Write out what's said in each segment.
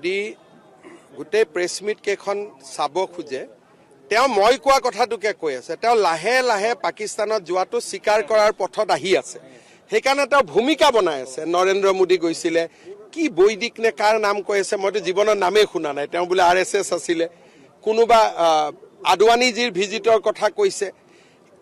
যদি গোটেই press meat কেইখন চাব খোজে তেওঁ মই কোৱা কথাটোকে কৈ আছে তেওঁ লাহে লাহে পাকিস্তানত যোৱাটো স্বীকাৰ কৰাৰ পথত আহি আছে সেইকাৰণে তেওঁ ভূমিকা বনাই আছে নৰেন্দ্ৰ মোদী গৈছিলে কি বৈদিক নে কাৰ নাম কৈ আছে মইতো জীৱনৰ নামেই শুনা নাই তেওঁ বোলে RSS আছিলে কোনোবা আদৱানীজীৰ ভিজিটৰ কথা কৈছে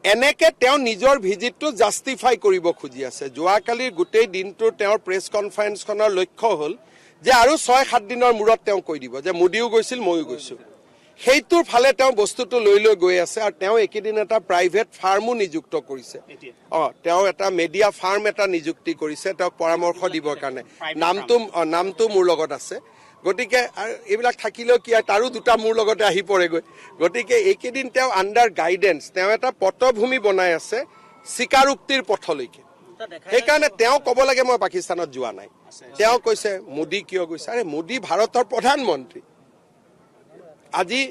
এনেকে তেওঁ নিজৰ ভিজিটটো জাষ্টিফাই কৰিব খুজি আছে যোৱাকালিৰ গোটেই দিনটো তেওঁৰ প্ৰেছ কনফাৰেন্সখনৰ লক্ষ্য হ'ল যে আৰু 6-7 দিনৰ মূৰত তেওঁ কৈ দিব যে মোদীও গৈছিল ময়ো গৈছো সেইটোৰ ফালে তেওঁ বস্তুটো লৈ গৈ আছে আৰু তেওঁ একেদিন এটা প্ৰাইভেট ফাৰ্মো নিযুক্ত কৰিছে তেওঁ এটা মিডিয়া ফাৰ্ম এটা নিযুক্তি কৰিছে তেওঁক পৰামৰ্শ দিবৰ কাৰণে নামটো মোৰ লগত আছে গতিকে এইবিলাক থাকিলেও কি তাৰো দুটা মোৰ লগতে আহি পৰেগৈ গতিকে এইকেদিন তেওঁ আণ্ডাৰ গাইডেন্স তেওঁ এটা পটভূমি বনাই আছে স্বীকাৰোক্তিৰ পথলৈকে সেইকাৰণে তেওঁ ক'ব লাগে মই পাকিস্তানত যোৱা নাই তেওঁ কৈছে মোদী কিয় গৈছে আৰে মোদী ভাৰতৰ প্ৰধানমন্ত্ৰী আজি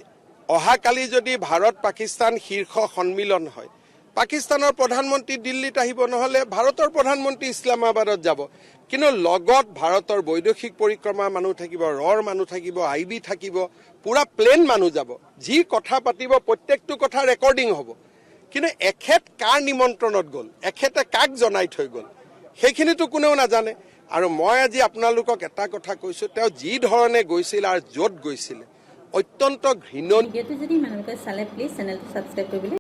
অহাকালি যদি ভাৰত পাকিস্তান শীৰ্ষ সন্মিলন হয় পাকিস্তানৰ প্ৰধানমন্ত্ৰী দিল্লীত আহিব নহলে ভাৰতৰ প্ৰধানমন্ত্ৰী ইছলামাবাদত যাব কিন্তু লগত ভাৰতৰ বৈদেশিক পৰিক্ৰমা মানুহ থাকিব ৰৰ মানুহ থাকিব IB থাকিব পুৰা প্লেন মানুহ যাব যি কথা পাতিব প্ৰত্যেকটো কথা ৰেকৰ্ডিং হ'ব কিন্তু এখেত কাৰ নিমন্ত্ৰণত গ'ল এখেতে কাক জনাই থৈ গ'ল সেইখিনিতো কোনেও নাজানে আৰু মই আজি আপোনালোকক এটা কথা কৈছো তেওঁ যি ধৰণে গৈছিল আৰু য'ত গৈছিল অত্যন্ত ঘৃণনীয় যদি মানুহে চালে প্লিজ চেনেলটো সাবস্ক্ৰাইব কৰিবলৈ